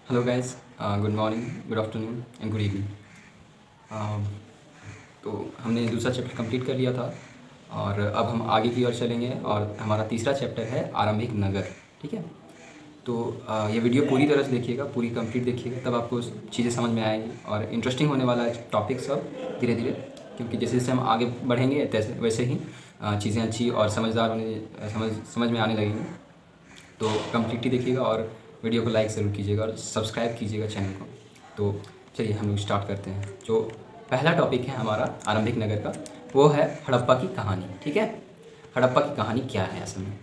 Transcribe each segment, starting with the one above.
Hello guys, good morning, good afternoon and good evening. तो हमने दूसरा चैप्टर कंप्लीट कर लिया था और अब हम आगे की ओर चलेंगे और हमारा तीसरा चैप्टर है आरंभिक नगर। ठीक है। तो ये वीडियो पूरी तरह से देखिएगा, पूरी कंप्लीट देखिएगा, तब आपको चीज़ें समझ में आएंगी और इंटरेस्टिंग होने वाला है टॉपिक सब धीरे धीरे, क्योंकि जैसे जैसे हम आगे बढ़ेंगे तैसे वैसे ही चीज़ें अच्छी और समझ में आने लगेंगी। तो कम्प्लीटली देखिएगा और वीडियो को लाइक ज़रूर कीजिएगा और सब्सक्राइब कीजिएगा चैनल को। तो चलिए हम लोग स्टार्ट करते हैं। जो पहला टॉपिक है हमारा आरंभिक नगर का, वो है हड़प्पा की कहानी। ठीक है। हड़प्पा की कहानी क्या है असल में?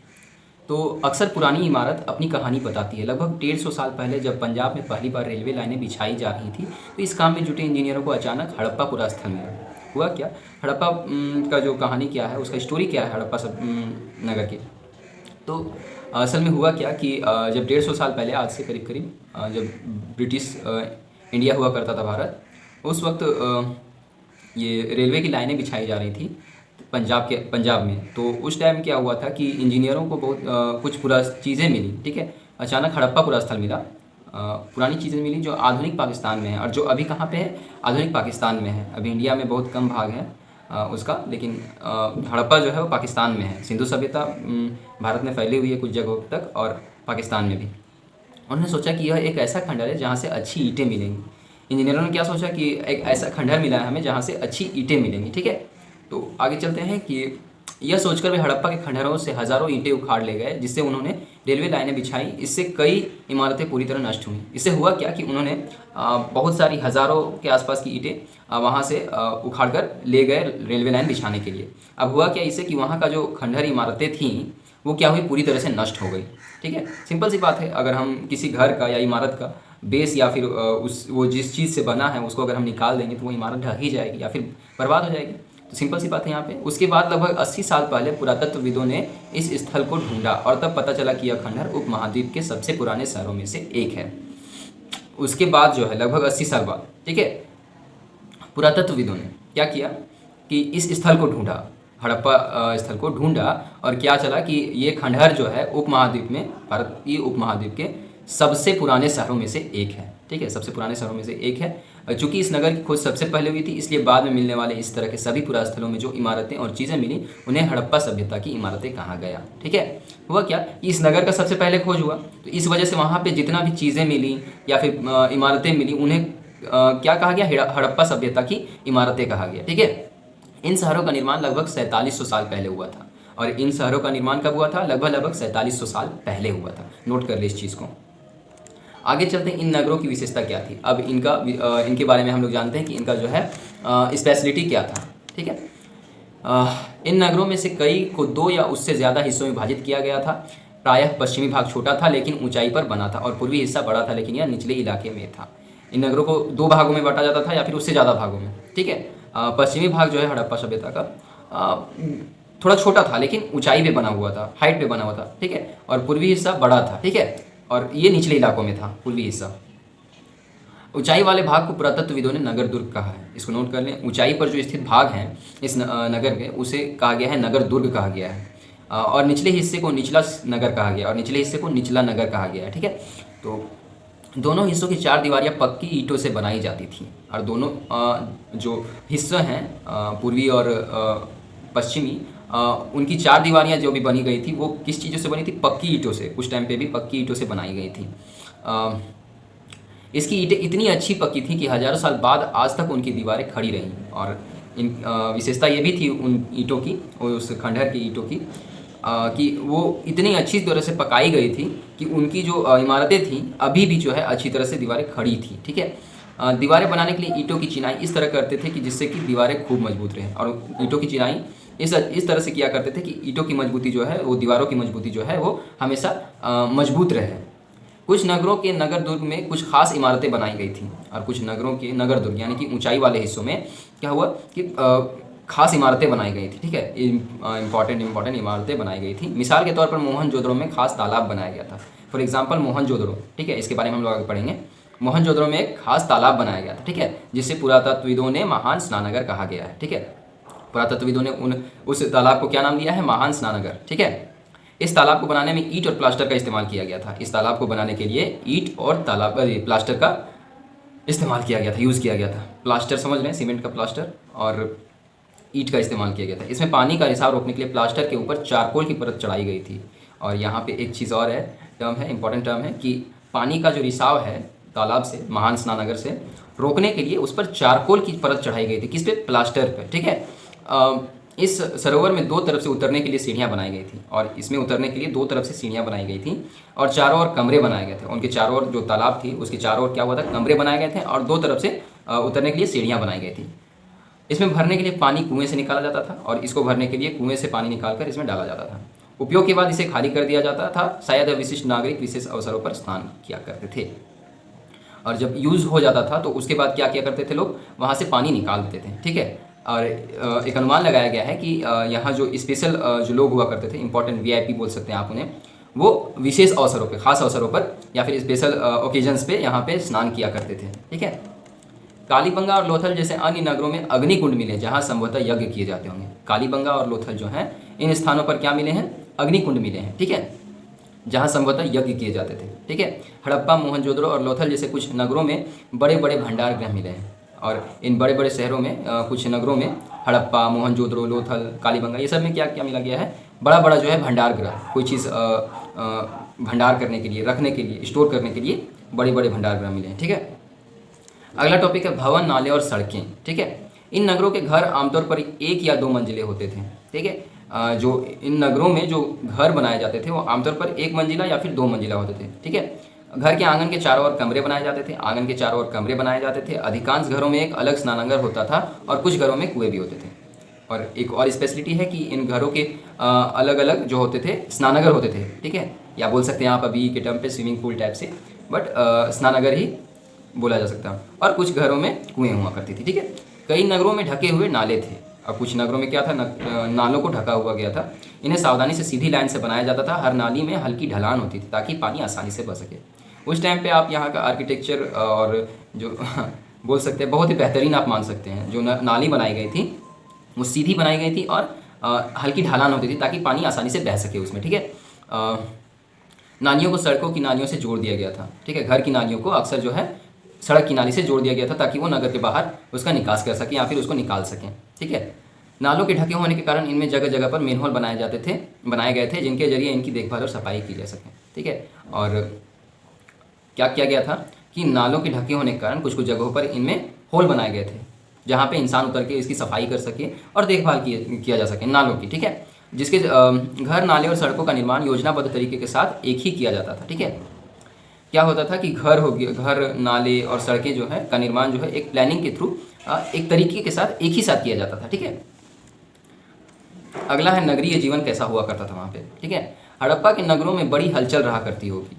तो अक्सर पुरानी इमारत अपनी कहानी बताती है। लगभग 150 साल पहले जब पंजाब में पहली बार रेलवे लाइनें बिछाई जा रही थी, तो इस काम में जुटे इंजीनियरों को अचानक हड़प्पा पूरा स्थल मिला। हुआ क्या? हड़प्पा का जो कहानी क्या है, उसका स्टोरी क्या है हड़प्पा नगर की। तो असल में हुआ क्या कि जब 150 साल पहले, आज से करीब करीब जब ब्रिटिश इंडिया हुआ करता था भारत, उस वक्त ये रेलवे की लाइनें बिछाई जा रही थी पंजाब में। तो उस टाइम क्या हुआ था कि इंजीनियरों को बहुत कुछ पूरा चीज़ें मिली। ठीक है। अचानक हड़प्पा पूरा स्थल मिला। पुरानी चीज़ें मिली जो आधुनिक पाकिस्तान में है, और जो अभी कहाँ पे है? आधुनिक पाकिस्तान में है। अभी इंडिया में बहुत कम भाग है उसका, लेकिन हड़प्पा जो है वो पाकिस्तान में है। सिंधु सभ्यता भारत में फैली हुई है कुछ जगहों तक, और पाकिस्तान में भी। उन्होंने सोचा कि यह एक ऐसा खंडहर है जहाँ से अच्छी ईंटें मिलेंगी। इंजीनियरों ने क्या सोचा कि एक ऐसा खंडहर मिला है हमें जहाँ से अच्छी ईंटें मिलेंगी। ठीक है। तो आगे चलते हैं कि यह सोचकर वे हड़प्पा के खंडहरों से हज़ारों ईंटें उखाड़ ले गए, जिससे उन्होंने रेलवे लाइनें बिछाई। इससे कई इमारतें पूरी तरह नष्ट हुई। इससे हुआ क्या कि उन्होंने बहुत सारी हज़ारों के आसपास की ईंटें वहाँ से उखाड़ कर ले गए रेलवे लाइन बिछाने के लिए। अब हुआ क्या इससे कि वहाँ का जो खंडहर इमारतें थीं वो क्या हुई? पूरी तरह से नष्ट हो गई। ठीक है। सिंपल सी बात है, अगर हम किसी घर का या इमारत का बेस या फिर वो जिस चीज़ से बना है उसको अगर हम निकाल देंगे तो वो इमारत ढह ही जाएगी या फिर बर्बाद हो जाएगी। तो सिंपल सी बात है यहाँ पे। उसके बाद लगभग 80 साल पहले पुरातत्वविदों ने इस स्थल को ढूंढा और तब पता चला कि यह खंडहर उपमहाद्वीप के सबसे पुराने शहरों में से एक है। उसके बाद जो है लगभग 80 साल बाद, ठीक है, पुरातत्वविदों ने क्या किया कि इस स्थल को ढूंढा, हड़प्पा स्थल को ढूंढा, और क्या चला कि ये खंडहर जो है उपमहाद्वीप में, भारतीय उपमहाद्वीप के सबसे पुराने शहरों में से एक है। ठीक है। सबसे पुराने शहरों में से एक है। चूंकि इस नगर की खोज सबसे पहले हुई थी, इसलिए बाद में मिलने वाले इस तरह के सभी पुरास्थलों स्थलों में जो इमारतें और चीज़ें मिली उन्हें हड़प्पा सभ्यता की इमारतें कहा गया। ठीक है। हुआ क्या, इस नगर का सबसे पहले खोज हुआ, तो इस वजह से वहाँ पे जितना भी चीज़ें मिली या फिर इमारतें मिली उन्हें क्या कहा गया? हड़प्पा सभ्यता की इमारतें कहा गया। ठीक है। इन शहरों का निर्माण लगभग 4700 साल पहले हुआ था। और इन शहरों का निर्माण कब हुआ था? लगभग 4700 साल पहले हुआ था। नोट कर ले इस चीज़ को। आगे चलते हैं, इन नगरों की विशेषता क्या थी। अब इनके बारे में हम लोग जानते हैं कि इनका जो है स्पेशलिटी क्या था। ठीक है। इन नगरों में से कई को 2 या उससे ज़्यादा हिस्सों में विभाजित किया गया था। प्रायः पश्चिमी भाग छोटा था लेकिन ऊंचाई पर बना था, और पूर्वी हिस्सा बड़ा था लेकिन यह निचले इलाके में था। इन नगरों को 2 भागों में बांटा जाता था या फिर उससे ज़्यादा भागों में। ठीक है। पश्चिमी भाग जो है हड़प्पा सभ्यता का थोड़ा छोटा था लेकिन ऊंचाई पे बना हुआ था, हाइट पे बना हुआ था। ठीक है। और पूर्वी हिस्सा बड़ा था। ठीक है। और ये निचले इलाकों में था पूर्वी हिस्सा। ऊंचाई वाले भाग को पुरातत्वविदों ने नगर दुर्ग कहा है। इसको नोट कर लें। ऊंचाई पर जो स्थित भाग हैं इस नगर के, उसे कहा गया है नगर दुर्ग कहा गया है। और निचले हिस्से को निचला नगर कहा गया और निचले हिस्से को निचला नगर कहा गया है। ठीक है। तो दोनों हिस्सों की 4 दीवारियाँ पक्की ईंटों से बनाई जाती थी, और दोनों जो हिस्से हैं पूर्वी और पश्चिमी, उनकी 4 दीवारियाँ जो भी बनी गई थी वो किस चीज़ों से बनी थी? पक्की ईंटों से। उस टाइम पे भी पक्की ईंटों से बनाई गई थी। इसकी ईंटें इतनी अच्छी पक्की थी कि हज़ारों साल बाद आज तक उनकी दीवारें खड़ी रहीं। और इन विशेषता ये भी थी उन ईंटों की, उस खंडहर की ईंटों की, कि वो इतनी अच्छी तरह से पकाई गई थी कि उनकी जो इमारतें थीं अभी भी जो है अच्छी तरह से दीवारें खड़ी थी। ठीक है। दीवारें बनाने के लिए ईंटों की चिनाई इस तरह करते थे कि जिससे कि दीवारें खूब मजबूत रहें, और ईंटों की चिनाई इस तरह से किया करते थे कि ईंटों की मजबूती जो है, वो दीवारों की मजबूती जो है वो हमेशा मजबूत रहे। कुछ नगरों के नगर दुर्ग में कुछ खास इमारतें बनाई गई थी, और कुछ नगरों के नगर दुर्ग यानी कि ऊंचाई वाले हिस्सों में क्या हुआ कि खास इमारतें बनाई गई थी। ठीक है। इंपॉर्टेंट इमारतें बनाई गई थी। मिसाल के तौर पर मोहनजोदड़ो में खास तालाब बनाया गया था। For example Mohenjodaro. ठीक है। इसके बारे में हम लोग आगे पढ़ेंगे। मोहनजोदड़ो में एक खास तालाब बनाया गया था। ठीक है। जिसे पुरातत्वविदों ने महान स्नानगर कहा गया है। ठीक है। पुरातत्वविदों ने उस तालाब को क्या नाम दिया है? महान स्नानगर। ठीक है। इस तालाब को बनाने में ईंट और प्लास्टर का इस्तेमाल किया गया था। इस तालाब को बनाने के लिए ईंट और प्लास्टर का इस्तेमाल किया गया था, यूज़ किया गया था। प्लास्टर समझ रहे हैं, सीमेंट का प्लास्टर, और ईंट का इस्तेमाल किया गया था। इसमें पानी का रिसाव रोकने के लिए प्लास्टर के ऊपर चारकोल की परत चढ़ाई गई थी। और यहाँ पे एक चीज़ और है, टर्म है, इंपॉर्टेंट टर्म है कि पानी का जो रिसाव है तालाब से, महान स्नानगर से रोकने के लिए उस पर चारकोल की परत चढ़ाई गई थी। किस पे? प्लास्टर पर, ठीक है। इस सरोवर में दो तरफ से उतरने के लिए सीढ़ियाँ बनाई गई थी, और इसमें उतरने के लिए दो तरफ से सीढ़ियाँ बनाई गई थी, और चारों ओर कमरे बनाए गए थे। उनके चारों ओर जो तालाब थी उसके चारों ओर क्या हुआ था? कमरे बनाए गए थे, और दो तरफ से उतरने के लिए सीढ़ियाँ बनाई गई थी। इसमें भरने के लिए पानी कुएं से निकाला जाता था, और इसको भरने के लिए कुएं से पानी निकालकर इसमें डाला जाता था। उपयोग के बाद इसे खाली कर दिया जाता था। शायद विशिष्ट नागरिक विशेष अवसरों पर स्नान किया करते थे, और जब यूज़ हो जाता था तो उसके बाद क्या किया करते थे लोग? वहाँ से पानी निकाल देते थे, ठीक है। और एक अनुमान लगाया गया है कि यहाँ जो स्पेशल जो लोग हुआ करते थे, इंपॉर्टेंट VIP बोल सकते हैं आप उन्हें, वो विशेष अवसरों पे, खास अवसरों पर या फिर स्पेशल ओकेजन्स पे यहाँ पे स्नान किया करते थे, ठीक है। कालीबंगा और लोथल जैसे अन्य नगरों में अग्निकुंड मिले जहाँ संभवतः यज्ञ किए जाते होंगे। कालीबंगा और लोथल जो हैं, इन स्थानों पर क्या मिले हैं? अग्निकुंड मिले हैं, ठीक है, जहाँ संभवतः यज्ञ किए जाते थे, ठीक है। हड़प्पा, मोहनजोदड़ो और लोथल जैसे कुछ नगरों में बड़े बड़े भंडार गृह मिले हैं, और इन बड़े बड़े शहरों में कुछ नगरों में हड़प्पा, मोहनजोदड़ो, लोथल, कालीबंगा, ये सब में क्या क्या मिला गया है? बड़ा बड़ा जो है भंडार गृह, कोई चीज़ भंडार करने के लिए, रखने के लिए, स्टोर करने के लिए बड़े बड़े भंडार गृह मिले हैं, ठीक है। अगला टॉपिक है भवन, नाले और सड़कें, ठीक है। इन नगरों के घर आमतौर पर 1 या 2 मंजिले होते थे, ठीक है। जो इन नगरों में जो घर बनाए जाते थे वो आमतौर पर 1 मंजिला या फिर 2 मंजिला होते थे, ठीक है। घर के आंगन के चारों ओर कमरे बनाए जाते थे, आंगन के चारों ओर कमरे बनाए जाते थे। अधिकांश घरों में एक अलग स्नानागार होता था, और कुछ घरों में कुएं भी होते थे। और एक और स्पेशलिटी है कि इन घरों के अलग अलग जो होते थे स्नानागार होते थे, ठीक है, या बोल सकते हैं आप अभी के टर्म पे स्विमिंग पूल टाइप से, बट स्नानागार ही बोला जा सकता है। और कुछ घरों में कुएं हुआ करती थी, ठीक है। कई नगरों में ढके हुए नाले थे, और कुछ नगरों में क्या था? नालों को ढका हुआ गया था। इन्हें सावधानी से सीधी लाइन से बनाया जाता था। हर नाली में हल्की ढलान होती थी ताकि पानी आसानी से बह सके। उस टाइम पे आप यहाँ का आर्किटेक्चर और जो बोल सकते हैं बहुत ही बेहतरीन आप मान सकते हैं। जो नाली बनाई गई थी वो सीधी बनाई गई थी, और हल्की ढलान होती थी ताकि पानी आसानी से बह सके उसमें, ठीक है। नालियों को सड़कों की नालियों से जोड़ दिया गया था, ठीक है। घर की नालियों को अक्सर जो है सड़क की नाली से जोड़ दिया गया था ताकि वो नगर के बाहर उसका निकास कर सकें या फिर उसको निकाल सकें, ठीक है। नालों के ढके होने के कारण इनमें जगह जगह पर मेनहोल बनाए गए थे जिनके जरिए इनकी देखभाल और सफाई की जा सके, ठीक है। और क्या किया गया था कि नालों के ढके होने के कारण कुछ कुछ जगहों पर इनमें होल बनाए गए थे जहाँ पे इंसान उतर के इसकी सफाई कर सके और देखभाल किया जा सके नालों की, ठीक है। जिसके घर, नाले और सड़कों का निर्माण योजनाबद्ध तरीके के साथ एक ही किया जाता था, ठीक है। क्या होता था कि घर, नाले और सड़कें जो है का निर्माण जो है एक प्लानिंग के थ्रू एक तरीके के साथ एक ही साथ किया जाता था, ठीक है। अगला है नगरीय जीवन कैसा हुआ करता था वहाँ पे, ठीक है। हड़प्पा के नगरों में बड़ी हलचल रहा करती होगी।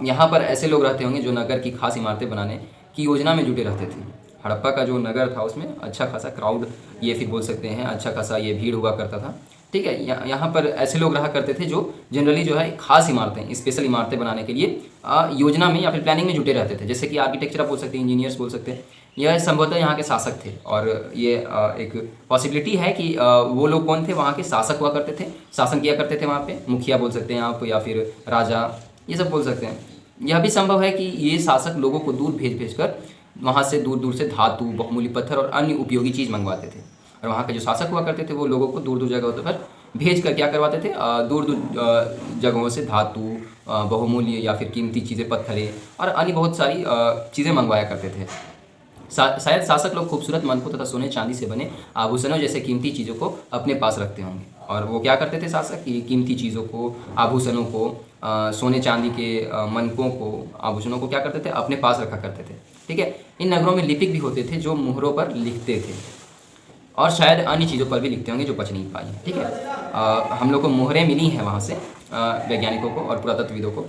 यहाँ पर ऐसे लोग रहते होंगे जो नगर की खास इमारतें बनाने की योजना में जुटे रहते थे। हड़प्पा का जो नगर था उसमें अच्छा खासा क्राउड, ये फिर बोल सकते हैं अच्छा खासा ये भीड़ हुआ करता था, ठीक है। यहाँ पर ऐसे लोग रहा करते थे जो जनरली जो है खास इमारतें, स्पेशल इमारतें बनाने के लिए योजना में या फिर प्लानिंग में जुटे रहते थे। जैसे कि आर्किटेक्चर आप बोल सकते हैं, इंजीनियर्स बोल सकते हैं। यह संभवतः यहाँ के शासक थे, और ये एक पॉसिबिलिटी है कि वो लोग कौन थे? वहाँ के शासक हुआ करते थे, शासन किया करते थे वहाँ पे। मुखिया बोल सकते हैं आप, या फिर राजा, ये सब बोल सकते हैं। यह भी संभव है कि ये शासक लोगों को दूर भेज कर वहाँ से दूर से धातु, बहुमूल्य पत्थर और अन्य उपयोगी चीज़ मंगवाते थे। और वहाँ के जो शासक हुआ करते थे वो लोगों को दूर जगहों पर भेज कर क्या करवाते थे? दूर जगहों से धातु, बहुमूल्य या फिर कीमती चीज़ें, पत्थरें और अन्य बहुत सारी चीज़ें मंगवाया करते थे। शायद शासक लोग खूबसूरत मनकों तथा सोने चांदी से बने आभूषणों जैसे कीमती चीज़ों को अपने पास रखते होंगे। और वो क्या करते थे शासक? कि कीमती चीज़ों को, आभूषणों को, सोने चांदी के मनकों को, आभूषणों को क्या करते थे? अपने पास रखा करते थे, ठीक है। इन नगरों में लिपिक भी होते थे जो मुहरों पर लिखते थे, और शायद अन्य चीज़ों पर भी लिखते होंगे जो बच नहीं पाई, ठीक है। हम लोग को मोहरें मिली हैं वहाँ से वैज्ञानिकों को और पुरातत्वविदों को,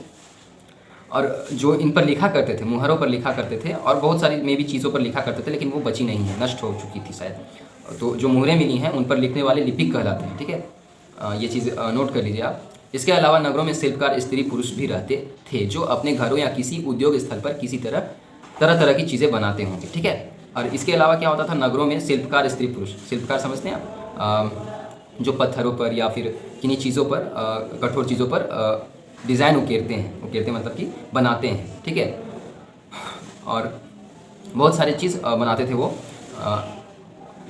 और जो इन पर लिखा करते थे, मुहरों पर लिखा करते थे, और बहुत सारी में भी चीज़ों पर लिखा करते थे, लेकिन वो बची नहीं है, नष्ट हो चुकी थी शायद। तो जो मुहरें मिली हैं उन पर लिखने वाले लिपिक कहलाते हैं, ठीक है। ये चीज़ नोट कर लीजिए आप। इसके अलावा नगरों में शिल्पकार स्त्री पुरुष भी रहते थे जो अपने घरों या किसी उद्योग स्थल पर किसी तरह की चीज़ें बनाते होंगे, ठीक है। और इसके अलावा क्या होता था? नगरों में शिल्पकार स्त्री पुरुष, शिल्पकार समझते हैं आप? जो पत्थरों पर या फिर किन्हीं चीज़ों पर, कठोर चीज़ों पर डिज़ाइन उकेरते मतलब कि बनाते हैं, ठीक है। और बहुत सारे चीज़ बनाते थे वो।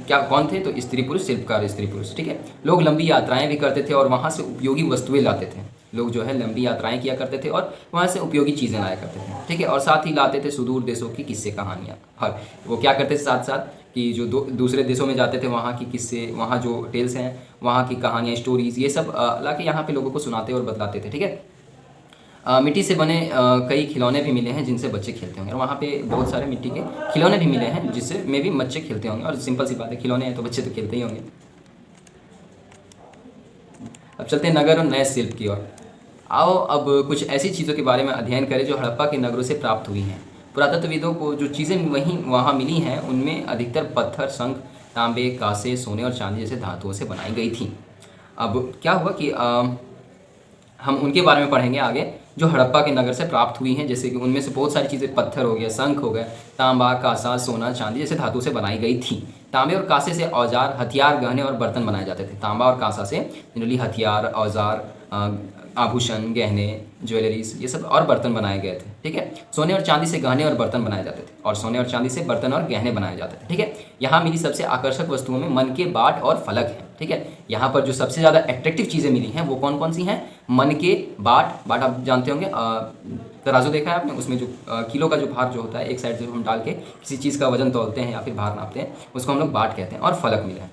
क्या कौन थे? तो स्त्री पुरुष, शिल्पकार स्त्री पुरुष, ठीक है। लोग लंबी यात्राएं भी करते थे और वहाँ से उपयोगी वस्तुएं लाते थे। लोग जो है लंबी यात्राएं किया करते थे और वहाँ से उपयोगी चीज़ें लाया करते थे, ठीक है। और साथ ही लाते थे सुदूर देशों की किस्से कहानियाँ। और वो क्या करते थे साथ साथ कि जो दूसरे देशों में जाते थे, वहाँ की किस्से, वहाँ जो टेल्स हैं, वहाँ की कहानियाँ, स्टोरीज़, ये सब ला के यहाँ पे लोगों को सुनाते और बतलाते थे, ठीक है। मिट्टी से बने कई खिलौने भी मिले हैं जिनसे बच्चे खेलते होंगे, और वहाँ पे बहुत सारे मिट्टी के खिलौने भी मिले हैं जिससे में भी बच्चे खेलते होंगे। और सिंपल सी बात है, खिलौने हैं तो बच्चे तो खेलते ही होंगे। अब चलते हैं नगर और नए शिल्प की ओर। आओ अब कुछ ऐसी चीज़ों के बारे में अध्ययन करें जो हड़प्पा के नगरों से प्राप्त हुई हैं। पुरातत्वविदों को जो चीज़ें वहाँ मिली हैं उनमें अधिकतर पत्थर, शंख, तांबे, कांसे, सोने और चांदी जैसे धातुओं से बनाई गई थी। अब क्या हुआ कि हम उनके बारे में पढ़ेंगे आगे, जो हड़प्पा के नगर से प्राप्त हुई हैं, जैसे कि उनमें से बहुत सारी चीज़ें, पत्थर हो गया, शंख हो गया, तांबा, कांसा, सोना, चांदी जैसे धातु से बनाई गई थी। तांबे और कांसे से औजार, हथियार, गहने और बर्तन बनाए जाते थे। तांबा और कांसा से जनरली हथियार, औजार, आभूषण, गहने, ज्वेलरीज, ये सब और बर्तन बनाए गए थे, ठीक है। सोने और चांदी से गहने और बर्तन बनाए जाते थे, और सोने और चांदी से बर्तन और गहने बनाए जाते थे, ठीक है। यहाँ मिली सबसे आकर्षक वस्तुओं में मन के बाट और फलक है, ठीक है। यहाँ पर जो सबसे ज़्यादा एट्रैक्टिव चीज़ें मिली हैं वो कौन कौन सी हैं? मन के बाट आप जानते होंगे, तराजू देखा है आपने, उसमें जो किलो का जो भार जो होता है, एक साइड से हम डाल के किसी चीज़ का वजन तोलते हैं या फिर भार नापते हैं, उसको हम लोग बाट कहते हैं। और फलक मिला है।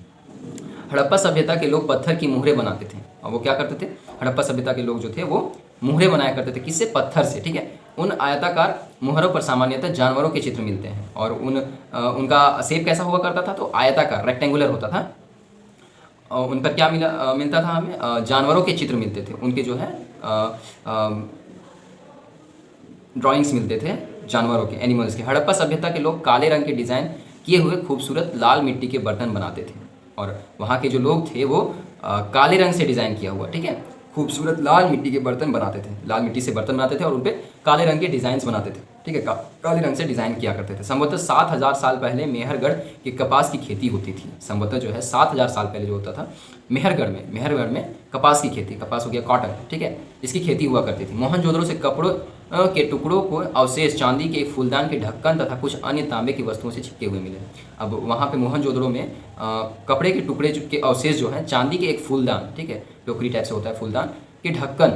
हड़प्पा सभ्यता के लोग पत्थर की मुहरें बनाते थे, और वो क्या करते थे? हड़प्पा सभ्यता के लोग जो थे वो मुहरें बनाया करते थे। किससे? पत्थर से, ठीक है। उन आयताकार मुहरों पर सामान्यतः जानवरों के चित्र मिलते हैं, और उनका शेप कैसा हुआ करता था? तो आयताकार, रेक्टेंगुलर होता था। और उन पर क्या मिलता था हमें? जानवरों के चित्र मिलते थे। उनके जो है ड्राइंग्स मिलते थे जानवरों के, एनिमल्स के। हड़प्पा सभ्यता के लोग काले रंग के डिज़ाइन किए हुए खूबसूरत लाल मिट्टी के बर्तन बनाते थे, और वहाँ के जो लोग थे वो काले रंग से डिज़ाइन किया हुआ, ठीक है, खूबसूरत लाल मिट्टी के बर्तन बनाते थे। लाल मिट्टी से बर्तन बनाते थे और उन पर काले रंग के डिज़ाइंस बनाते थे, ठीक है। काले रंग से डिज़ाइन किया करते थे। संभवतः 7000 साल पहले मेहरगढ़ के कपास की खेती होती थी। संभवतः जो है 7000 साल पहले जो होता था, मेहरगढ़ में कपास की खेती, कपास हो गया कॉटन, ठीक है, इसकी खेती हुआ करती थी। मोहनजोदड़ो से कपड़ों के टुकड़ों को अवशेष चांदी के एक फूलदान के ढक्कन तथा कुछ अन्य तांबे की वस्तुओं से चिपके हुए मिले। अब वहाँ पे मोहनजोदड़ो में कपड़े के टुकड़े के अवशेष जो हैं, चांदी के एक फूलदान, ठीक है, टोकरी टाइप से होता है फूलदान, के ढक्कन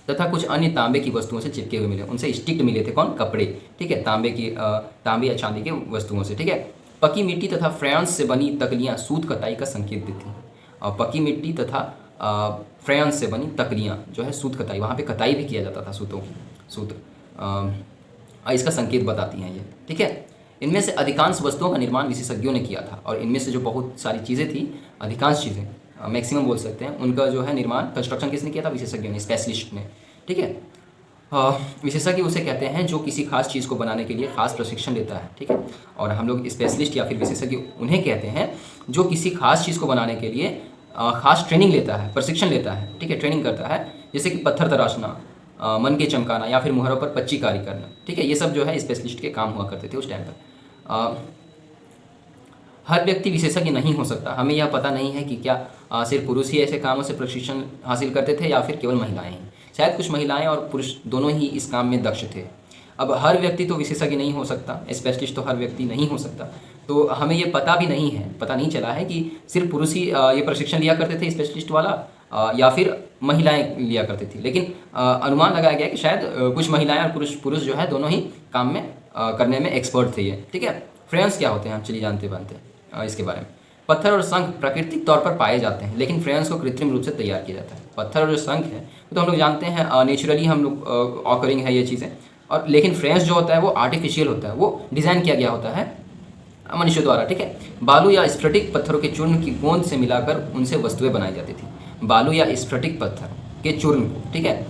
तथा कुछ अन्य तांबे की वस्तुओं से चिपके हुए मिले। उनसे स्टिक्ड मिले थे कौन? कपड़े, ठीक है, तांबे या चांदी के वस्तुओं से, ठीक है। पकी मिट्टी तथा फ्रेंस से बनी तकलियाँ सूत कताई का संकेत देती हैं। और पकी मिट्टी तथा फ्रेंस से बनी तकलियाँ जो है सूत कताई, वहाँ पे कताई भी किया जाता था सूतों की, इसका संकेत बताती हैं ये, ठीक है। इनमें से अधिकांश वस्तुओं का निर्माण विशेषज्ञों ने किया था, और इनमें से जो बहुत सारी चीज़ें थी, अधिकांश चीज़ें, मैक्सिमम बोल सकते हैं, उनका जो है निर्माण, कंस्ट्रक्शन किसने किया था? विशेषज्ञों ने, स्पेशलिस्ट ने, ठीक है। विशेषज्ञ उसे कहते हैं जो किसी खास चीज़ को बनाने के लिए खास प्रशिक्षण लेता है, ठीक है। और हम लोग स्पेशलिस्ट या फिर विशेषज्ञ उन्हें कहते हैं जो किसी खास चीज़ को बनाने के लिए खास ट्रेनिंग लेता है, प्रशिक्षण लेता है, ठीक है, ट्रेनिंग करता है। जैसे कि पत्थर तराशना, मन के चमकाना, या फिर मुहरों पर पच्चीकारी करना, ठीक है, ये सब जो है स्पेशलिस्ट के काम हुआ करते थे उस टाइम पर। हर व्यक्ति विशेषज्ञ नहीं हो सकता। हमें यह पता नहीं है कि क्या सिर्फ पुरुष ही ऐसे कामों से प्रशिक्षण हासिल करते थे या फिर केवल महिलाएं ही। शायद कुछ महिलाएं और पुरुष दोनों ही इस काम में दक्ष थे। अब हर व्यक्ति तो विशेषज्ञ नहीं हो सकता, स्पेशलिस्ट तो हर व्यक्ति नहीं हो सकता, तो हमें ये पता भी नहीं है, पता नहीं चला है कि सिर्फ पुरुष ही ये प्रशिक्षण लिया करते थे स्पेशलिस्ट वाला, या फिर महिलाएं लिया करती थी। लेकिन अनुमान लगाया गया कि शायद कुछ महिलाएं और पुरुष जो है दोनों ही काम में करने में एक्सपर्ट थे ये, ठीक है। फ्रेंड्स क्या होते हैं हम चलिए जानते हैं इसके बारे में। पत्थर और शंख प्राकृतिक तौर पर पाए जाते हैं, लेकिन फ्रेंड्स को कृत्रिम रूप से तैयार किया जाता है। पत्थर और जो शंख है तो हम लोग जानते हैं नेचुरली हम लोग ऑकरिंग है ये चीज़ें, और लेकिन फ्रेंड्स जो होता है वो आर्टिफिशियल होता है, वो डिज़ाइन किया गया होता है मनुष्य द्वारा, ठीक है। बालू या स्फटिक पत्थरों के चूर्ण की गोंद से मिलाकर उनसे वस्तुएं बनाई जाती थी। बालू या स्फटिक पत्थर के चूर्ण को, ठीक है,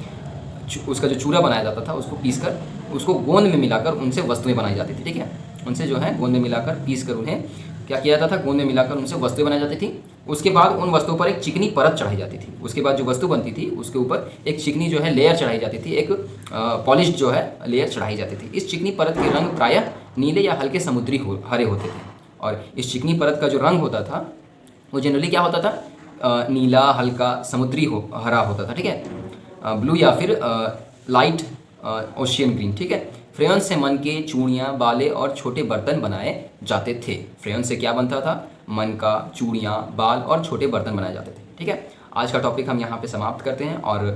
उसका जो चूरा बनाया जाता था उसको पीसकर उसको गोंद में मिलाकर उनसे वस्तुएं बनाई जाती थी, ठीक है। उनसे जो है गोंद में मिलाकर पीस कर उन्हें क्या किया जाता था? गोंद में मिलाकर उनसे वस्तुएं बनाई जाती थी। उसके बाद उन वस्तुओं पर एक चिकनी परत चढ़ाई जाती थी। उसके बाद जो वस्तु बनती थी उसके ऊपर एक चिकनी जो है लेयर चढ़ाई जाती थी, एक पॉलिश जो है लेयर चढ़ाई जाती थी। इस चिकनी परत के रंग प्रायः नीले या हल्के समुद्री हरे होते थे, और इस चिकनी परत का जो रंग होता था वो जनरली क्या होता था? नीला हल्का समुद्री हरा होता था, ठीक है, ब्लू या फिर लाइट ओशियन ग्रीन, ठीक है। फ्रेयन से मन के चूड़ियाँ, बाले और छोटे बर्तन बनाए जाते थे। फ्रेयन से क्या बनता था? मन का, चूड़ियाँ, बाल और छोटे बर्तन बनाए जाते थे, ठीक है। आज का टॉपिक हम यहाँ पे समाप्त करते हैं और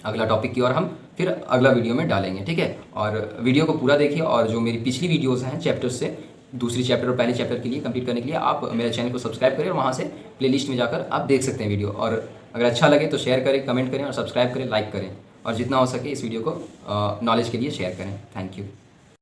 अगला टॉपिक की ओर हम फिर अगला वीडियो में डालेंगे, ठीक है। और वीडियो को पूरा देखिए और जो मेरी पिछली वीडियोज़ हैं चैप्टर्स से, दूसरी चैप्टर और पहले चैप्टर के लिए कंप्लीट करने के लिए आप मेरे चैनल को सब्सक्राइब करें और वहाँ से प्लेलिस्ट में जाकर आप देख सकते हैं वीडियो। और अगर अच्छा लगे तो शेयर करें, कमेंट करें और सब्सक्राइब करें, लाइक करें और जितना हो सके इस वीडियो को नॉलेज के लिए शेयर करें। Thank you.